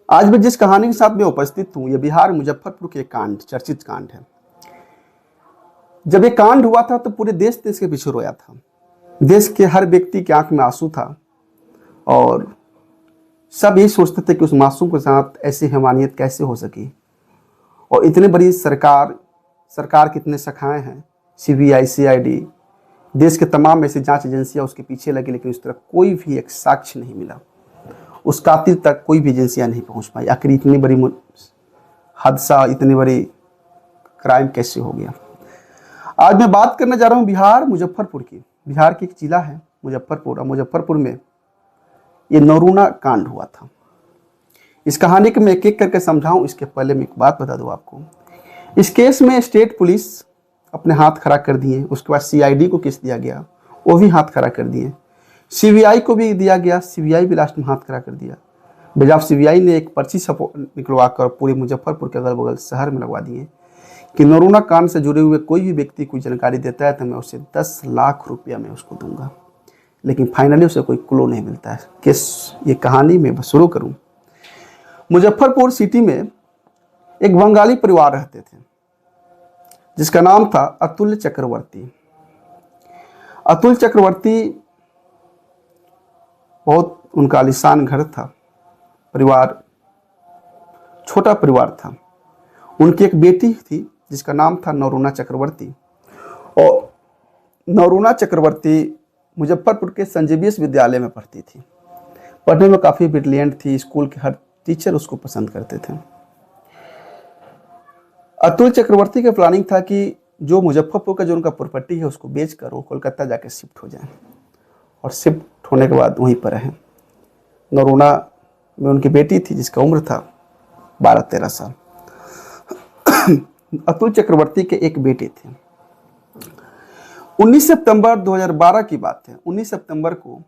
आज मैं जिस कहानी के साथ में उपस्थित हूँ, ये बिहार मुजफ्फरपुर के कांड, चर्चित कांड है। जब ये कांड हुआ था तो पूरे देश ने इसके पीछे रोया था। देश के हर व्यक्ति की आंख में आंसू था और सब यही सोचते थे कि उस मासूम के साथ ऐसी हैवानियत कैसे हो सकी। और इतनी बड़ी सरकार की इतने शाखाएं हैं, सीबीआई, सीआईडी, देश के तमाम ऐसी जांच एजेंसियां उसके पीछे लगी, लेकिन उस तरह कोई भी एक साक्ष्य नहीं मिला। उस कातिल तक कोई भी एजेंसियां नहीं पहुंच पाई। आखिर इतनी बड़ी हादसा, इतनी बड़ी क्राइम कैसे हो गया। आज मैं बात करने जा रहा हूं बिहार मुजफ्फरपुर की। बिहार की एक जिला है मुजफ्फरपुर, और मुजफ्फरपुर में ये नरूणा कांड हुआ था। इस कहानी को मैं एक एक करके समझाऊं, इसके पहले मैं एक बात बता दूं आपको। इस केस में स्टेट पुलिस अपने हाथ खड़ा कर दिए, उसके बाद सीआईडी को केस दिया गया, वो भी हाथ खड़ा कर दिए। सीबीआई को भी दिया गया, सीबीआई भी लास्ट में हाथ खड़ा कर दिया। बजाव सीबीआई ने एक पर्ची निकलवा कर पूरे मुजफ्फरपुर के अगल बगल शहर में लगवा दिए कि नरूणा कांड से जुड़े हुए कोई भी व्यक्ति कोई जानकारी देता है तो मैं उसे 10 लाख रुपया मैं उसको दूंगा। लेकिन फाइनली उसे कोई क्लू नहीं मिलता है। केस ये कहानी में शुरू करूं। मुजफ्फरपुर सिटी में एक बंगाली परिवार रहते थे जिसका नाम था अतुल चक्रवर्ती। अतुल चक्रवर्ती बहुत उनका आलीशान घर था, परिवार छोटा परिवार था। उनकी एक बेटी थी जिसका नाम था नरूणा चक्रवर्ती। और नरूणा चक्रवर्ती मुजफ्फरपुर के संजीवियस विद्यालय में पढ़ती थी। पढ़ने में काफ़ी ब्रिलियंट थी, स्कूल के हर टीचर उसको पसंद करते थे। अतुल चक्रवर्ती का प्लानिंग था कि जो मुजफ्फरपुर का जो उनका प्रॉपर्टी है उसको बेचकर वो कोलकाता जाके शिफ्ट हो जाए और शिफ्ट होने के बाद वहीं पर रहें। नरूणा में उनकी बेटी थी जिसका उम्र था 12-13 साल। अतुल चक्रवर्ती के एक बेटे थे। 19 सितंबर 2012 की बात है। 19 सितंबर को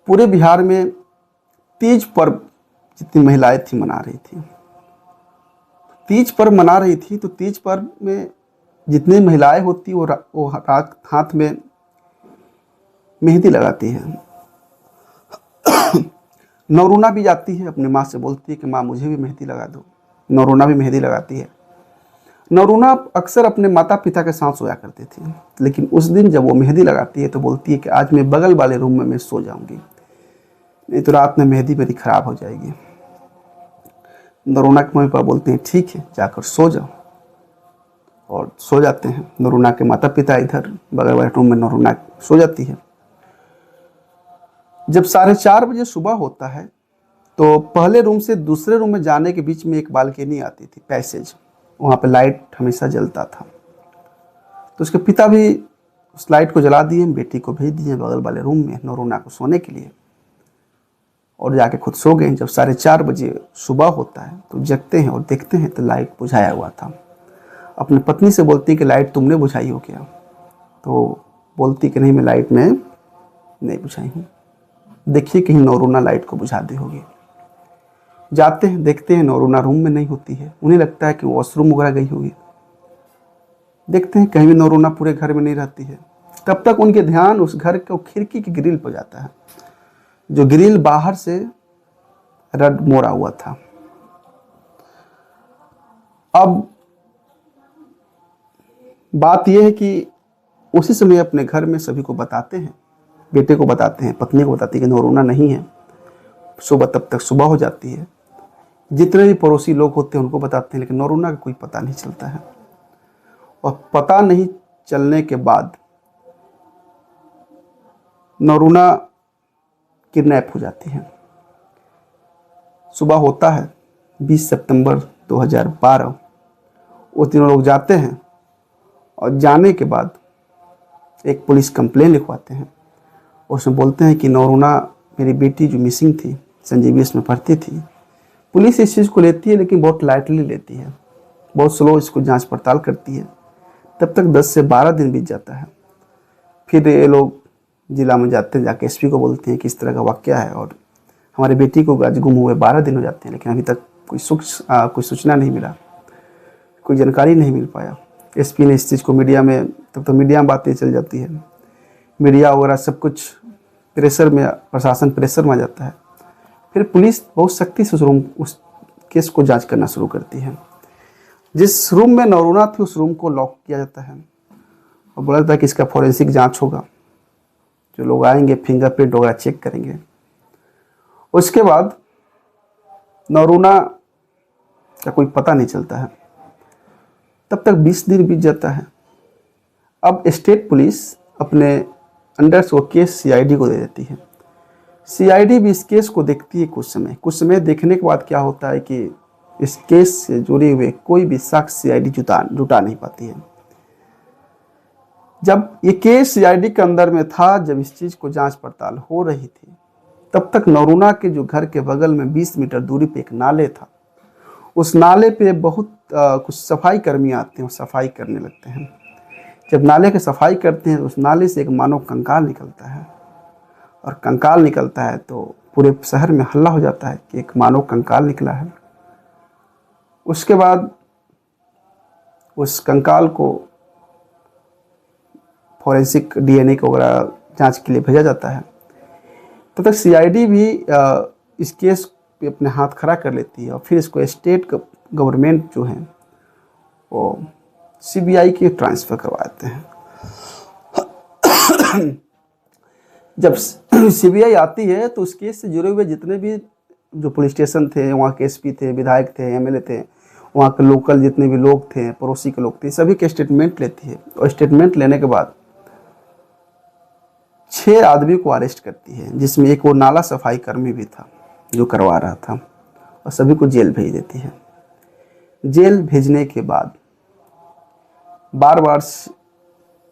पूरे बिहार में तीज पर्व जितनी महिलाएं थी मना रही थी। तीज पर्व मना रही थी तो तीज पर्व में जितनी महिलाएं होती वो हाथ में मेहंदी लगाती है। नरूणा भी जाती है, अपनी माँ से बोलती है कि माँ मुझे भी मेहंदी लगा दो। नरूणा भी मेहंदी लगाती है। नरूणा अक्सर अपने माता पिता के साथ सोया करती थी, लेकिन उस दिन जब वो मेहंदी लगाती है तो बोलती है कि आज मैं बगल वाले रूम में मैं सो जाऊंगी, नहीं तो रात में मेहंदी मेरी खराब हो जाएगी। नरूणा के मम्मी पापा बोलते हैं ठीक है जाकर सो जाओ, और सो जाते हैं। नरूणा के माता पिता इधर बगल वाले रूम में नरूणा सो जाती है। जब 4:30 बजे सुबह होता है तो पहले रूम से दूसरे रूम में जाने के बीच में एक बालकनी आती थी, पैसेज, वहाँ पे लाइट हमेशा जलता था। तो उसके पिता भी उस लाइट को जला दिए, बेटी को भेज दिए बगल वाले रूम में नरूणा को सोने के लिए, और जाके खुद सो गए। जब 4:30 बजे सुबह होता है तो जगते हैं और देखते हैं तो लाइट बुझाया हुआ था। अपनी पत्नी से बोलती कि लाइट तुमने बुझाई हो क्या? तो बोलती कि नहीं, मैं लाइट में नहीं बुझाई हूँ, देखिए कहीं नरूणा लाइट को बुझा दी होगी। जाते हैं, देखते हैं नरूणा रूम में नहीं होती है। उन्हें लगता है कि वॉशरूम वगैरह गई होगी। देखते हैं कहीं भी नरूणा पूरे घर में नहीं रहती है। तब तक उनके ध्यान उस घर के खिड़की की ग्रिल पर जाता है, जो ग्रिल बाहर से रड मोड़ा हुआ था। अब बात यह है कि उसी समय अपने घर में सभी को बताते हैं, बेटे को बताते हैं, पत्नी को बताते हैं कि नरूणा नहीं है। सुबह तब तक सुबह हो जाती है। जितने भी पड़ोसी लोग होते हैं उनको बताते हैं, लेकिन नरूणा का कोई पता नहीं चलता है। और पता नहीं चलने के बाद नरूणा किडनैप हो जाती है। सुबह होता है 20 सितंबर 2012। उस दिन लोग जाते हैं और जाने के बाद एक पुलिस कंप्लेन लिखवाते हैं। उसमें बोलते हैं कि नरूणा मेरी बेटी जो मिसिंग थी, संजीवियस में पढ़ती थी। पुलिस इस चीज़ को लेती है लेकिन बहुत लाइटली लेती है, बहुत स्लो इसको जांच पड़ताल करती है। तब तक 10 से 12 दिन बीत जाता है। फिर ये लोग जिला में जाते हैं, जाके एसपी को बोलते हैं कि इस तरह का वाक़या है और हमारी बेटी को आज गुम हुए 12 दिन हो जाते हैं, लेकिन अभी तक कोई सूचना नहीं मिला, कोई जानकारी नहीं मिल पाया। एसपी ने इस चीज़ को मीडिया में, तब तो मीडिया में बातें चल जाती है, मीडिया वगैरह सब कुछ प्रेशर में, प्रशासन प्रेशर में आ जाता है। फिर पुलिस बहुत सख्ती से उस केस को जांच करना शुरू करती है। जिस रूम में नरूणा थी उस रूम को लॉक किया जाता है और बोला जाता है कि इसका फॉरेंसिक जांच होगा, जो लोग आएंगे फिंगरप्रिंट वगैरह चेक करेंगे। उसके बाद नरूणा का कोई पता नहीं चलता है। तब तक 20 दिन बीत जाता है। अब स्टेट पुलिस अपने अंडर वो केस सीआईडी को दे देती है। सीआईडी भी इस केस को देखती है कुछ समय देखने के बाद क्या होता है कि इस केस से जुड़े हुए कोई भी साक्ष्य सीआईडी जुटा नहीं पाती है। जब ये केस सीआईडी के अंदर में था, जब इस चीज़ को जांच पड़ताल हो रही थी, तब तक नरूणा के जो घर के बगल में 20 मीटर दूरी पे एक नाले था, उस नाले पे बहुत कुछ सफाई कर्मी आते हैं और सफाई करने लगते हैं। जब नाले की सफाई करते हैं तो उस नाले से एक मानव कंकाल निकलता है, और कंकाल निकलता है तो पूरे शहर में हल्ला हो जाता है कि एक मानव कंकाल निकला है। उसके बाद उस कंकाल को फॉरेंसिक डीएनए को वगैरह जांच के लिए भेजा जाता है। तब तक सीआईडी भी इस केस पे अपने हाथ खड़ा कर लेती है और फिर इसको स्टेट गवर्नमेंट जो है वो सीबीआई के ट्रांसफ़र करवाते हैं। जब सीबीआई आती है तो उस केस से जुड़े हुए जितने भी जो पुलिस स्टेशन थे, वहाँ के एसपी थे, विधायक थे, एमएलए थे, वहाँ के लोकल जितने भी लोग थे, पड़ोसी के लोग थे, सभी के स्टेटमेंट लेती है। और स्टेटमेंट लेने के बाद 6 आदमी को अरेस्ट करती है, जिसमें एक वो नाला सफाई कर्मी भी था जो करवा रहा था, और सभी को जेल भेज देती है। जेल भेजने के बाद बार बार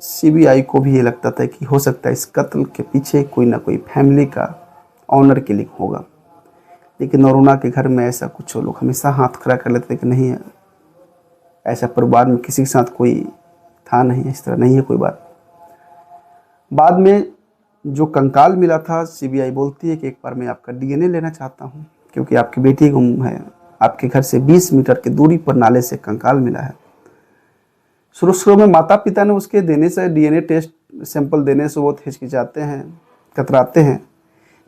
सीबीआई को भी ये लगता था कि हो सकता है इस कत्ल के पीछे कोई ना कोई फैमिली का ऑनर किलिंग होगा, लेकिन नरूणा के घर में ऐसा कुछ लोग हमेशा हाथ खड़ा कर लेते कि नहीं है, ऐसा परिवार में किसी के साथ कोई था नहीं, इस तरह नहीं है कोई बात। बाद में जो कंकाल मिला था, सीबीआई बोलती है कि एक बार मैं आपका डीएनए लेना चाहता हूं, क्योंकि आपकी बेटी गुम है, आपके घर से 20 मीटर की दूरी पर नाले से कंकाल मिला है। शुरू में माता पिता ने उसके देने से, डीएनए टेस्ट सैंपल देने से बहुत हिचकिचाते हैं, कतराते हैं,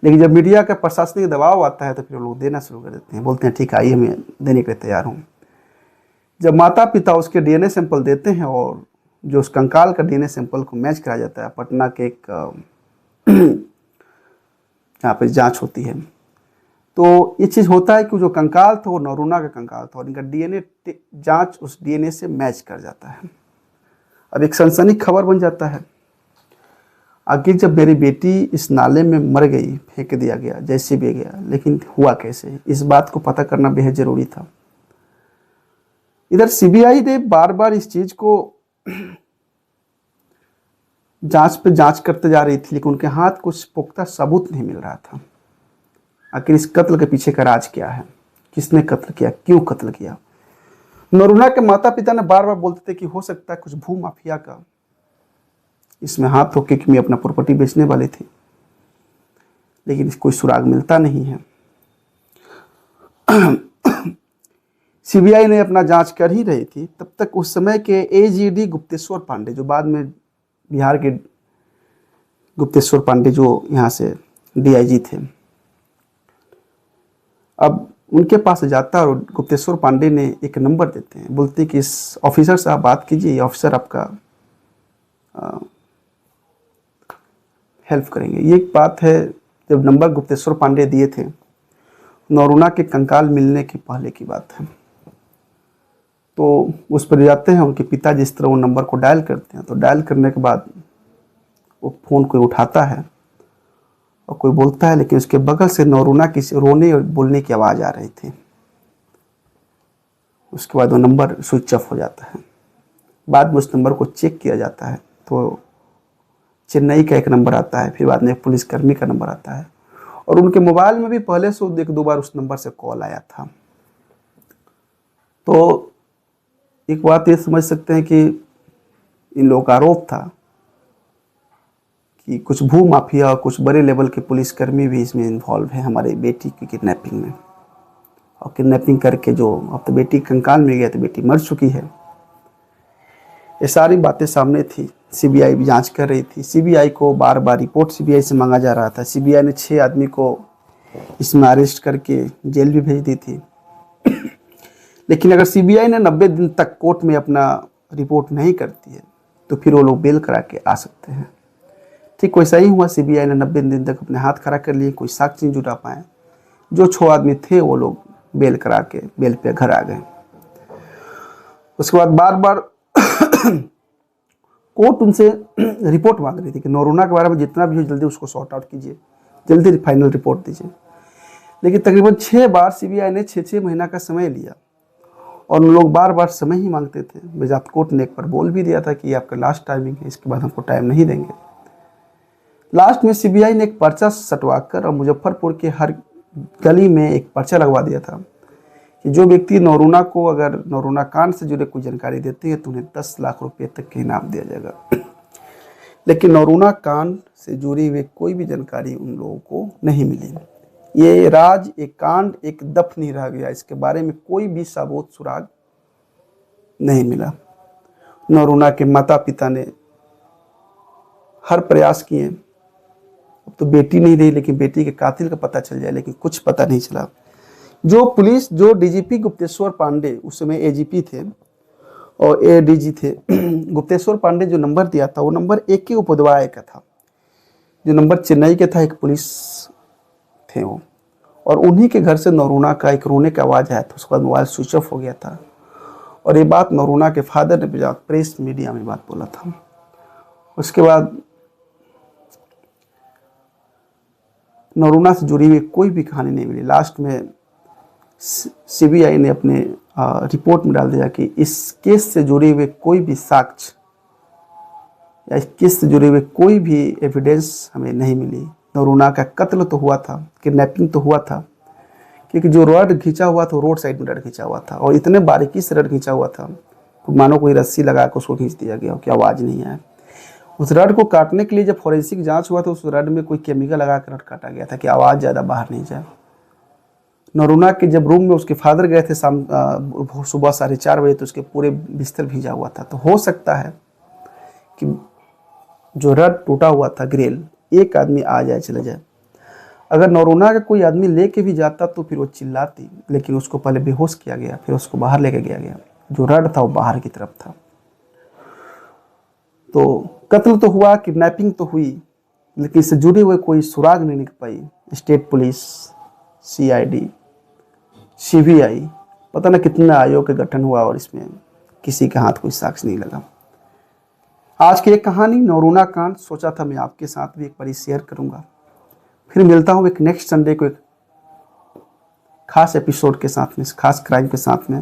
लेकिन जब मीडिया का प्रशासनिक दबाव आता है तो फिर लोग देना शुरू कर देते हैं, बोलते हैं ठीक है आइए मैं देने के लिए तैयार हूँ। जब माता पिता उसके डीएनए सैंपल देते हैं और जो उस कंकाल का डीएनए सैंपल को मैच कराया जाता है, पटना के एक यहाँ पर जांच होती है, तो ये चीज़ होता है कि जो कंकाल था वो नरूणा का कंकाल था और इनका डीएनए जांच उस डीएनए से मैच कर जाता है। अब एक सनसनी खबर बन जाता है, आखिर जब मेरी बेटी इस नाले में मर गई, फेंक दिया गया जैसे भी गया, लेकिन हुआ कैसे, इस बात को पता करना बेहद ज़रूरी था। इधर सीबीआई ने बार बार इस चीज़ को जांच पे जांच करते जा रही थी, लेकिन उनके हाथ कुछ पुख्ता सबूत नहीं मिल रहा था। आखिर इस कत्ल के पीछे का राज क्या है, किसने कत्ल किया, क्यों कत्ल किया। नरूणा के माता पिता ने बार बार बोलते थे कि हो सकता है कुछ भू माफिया का इसमें हाथ हो, क्योंकि मैं अपना प्रॉपर्टी बेचने वाली थी, लेकिन कोई सुराग मिलता नहीं है। सीबीआई ने अपना जांच कर ही रही थी, तब तक उस समय के एजीडी गुप्तेश्वर पांडे, जो बाद में बिहार के गुप्तेश्वर पांडे जो यहाँ से डीआईजी थे, अब उनके पास जाता है और गुप्तेश्वर पांडे ने एक नंबर देते हैं, बोलते कि इस ऑफिसर से आप बात कीजिए, ये ऑफिसर आपका हेल्प करेंगे। ये एक बात है, जब नंबर गुप्तेश्वर पांडे दिए थे, नरूणा के कंकाल मिलने के पहले की बात है, तो उस पर जाते हैं, उनके पिता जिस तरह वो नंबर को डायल करते हैं, तो डायल करने के बाद वो फ़ोन कोई उठाता है और कोई बोलता है, लेकिन उसके बगल से नरूणा की रोने और बोलने की आवाज़ आ रही थी। उसके बाद वो नंबर स्विच ऑफ हो जाता है। बाद में उस नंबर को चेक किया जाता है तो चेन्नई का एक नंबर आता है, फिर बाद में पुलिसकर्मी का नंबर आता है, और उनके मोबाइल में भी पहले से 1-2 बार उस नंबर से कॉल आया था। तो एक बात ये समझ सकते हैं कि इन लोगों का आरोप था कि कुछ भू माफिया और कुछ बड़े लेवल के पुलिसकर्मी भी इसमें इन्वॉल्व है हमारी बेटी की किडनैपिंग में, और किडनैपिंग करके जो अब तो बेटी कंकाल मिल गया तो बेटी मर चुकी है। ये सारी बातें सामने थी, सीबीआई भी जांच कर रही थी। सीबीआई को बार बार रिपोर्ट सीबीआई से मांगा जा रहा था। सीबीआई ने 6 आदमी को इसमें अरेस्ट करके जेल भी भेज दी थी। लेकिन अगर सीबीआई ने 90 दिन तक कोर्ट में अपना रिपोर्ट नहीं करती है तो फिर वो लोग बेल करा के आ सकते हैं। ठीक वैसा ही हुआ, सीबीआई ने 90 दिन तक अपने हाथ खड़ा कर लिए, कोई साक्ष्य नहीं जुटा पाए। जो 6 आदमी थे वो लोग बेल करा के बेल पे घर आ गए। उसके बाद बार बार कोर्ट उनसे रिपोर्ट मांग रही थी कि नोरोना के बारे में जितना भी हो जल्दी उसको सॉर्ट आउट कीजिए, जल्दी फाइनल रिपोर्ट दीजिए। लेकिन तकरीबन 6 बार सीबीआई ने 6-6 महीना का समय लिया और उन लोग बार बार समय ही मांगते थे। बेजात कोर्ट ने एक बार बोल भी दिया था कि ये आपका लास्ट टाइमिंग है, इसके बाद हमको टाइम नहीं देंगे। लास्ट में सीबीआई ने एक पर्चा सटवाकर और मुजफ्फरपुर के हर गली में एक पर्चा लगवा दिया था कि जो व्यक्ति नोरोना को अगर नोरोना कांड से जुड़े कोई जानकारी देते हैं तो उन्हें 10 लाख रुपए तक के इनाम दिया जाएगा। लेकिन नोरोना कांड से जुड़ी हुई कोई भी जानकारी उन लोगों को नहीं मिली। ये राज, एक कांड, एक दफन ही रह गया। इसके बारे में कोई भी सबूत सुराग नहीं मिला। नोरोना के माता पिता ने हर प्रयास किए, अब तो बेटी नहीं रही, लेकिन बेटी के कातिल का पता चल जाए, लेकिन कुछ पता नहीं चला। जो पुलिस, जो डीजीपी गुप्तेश्वर पांडे, उस समय एजीपी थे और एडीजी थे, गुप्तेश्वर पांडे जो नंबर दिया था वो नंबर AK उपाध्याय का था, जो नंबर चेन्नई के था, एक पुलिस थे वो। और उन्हीं के घर से नोरोना का एक रोने की आवाज़ आया था। उसके बाद मोबाइल स्विच ऑफ हो गया था और ये बात नोरोना के फादर ने प्रेस मीडिया में बात बोला था। उसके बाद नोरोना से जुड़ी हुई कोई भी कहानी नहीं मिली। लास्ट में सीबीआई ने अपने रिपोर्ट में डाल दिया कि इस केस से जुड़े हुए कोई भी साक्ष्य या इस केस से जुड़े हुए कोई भी एविडेंस हमें नहीं मिली। नोरोना का कत्ल तो हुआ था, किडनैपिंग तो हुआ था, क्योंकि जो रड खींचा हुआ था रोड साइड में रड खींचा हुआ था और इतने बारीकी से रड खींचा हुआ था तो मानो कोई रस्सी लगा कर उसको खींच दिया गया कि आवाज़ नहीं आए। उस रड को काटने के लिए जब फॉरेंसिक जांच हुआ तो उस रड में कोई केमिकल लगा कर रड काटा गया था कि आवाज़ ज़्यादा बाहर नहीं जाए। नोरोना के जब रूम में उसके फादर गए थे सुबह 4:30 बजे तो उसके पूरे बिस्तर भीजा हुआ था। तो हो सकता है कि जो रड टूटा हुआ था ग्रिल, एक आदमी आ जाए चले जाए। अगर नोरोना का कोई आदमी लेके भी जाता तो फिर वो चिल्लाती, लेकिन उसको पहले बेहोश किया गया, फिर उसको बाहर लेके गया। जो रड था वो बाहर की तरफ था। तो कत्ल तो हुआ, किडनैपिंग तो हुई, लेकिन इससे जुड़े हुए कोई सुराग नहीं निकल पाई। स्टेट पुलिस, CID, CBI, पता ना कितना आयोग का गठन हुआ और इसमें किसी के हाथ कोई साक्ष्य नहीं लगा। आज की एक कहानी नोरोना कांड सोचा था मैं आपके साथ भी एक बार शेयर करूंगा। फिर मिलता हूँ एक नेक्स्ट संडे को एक खास एपिसोड के साथ में, खास क्राइम के साथ में।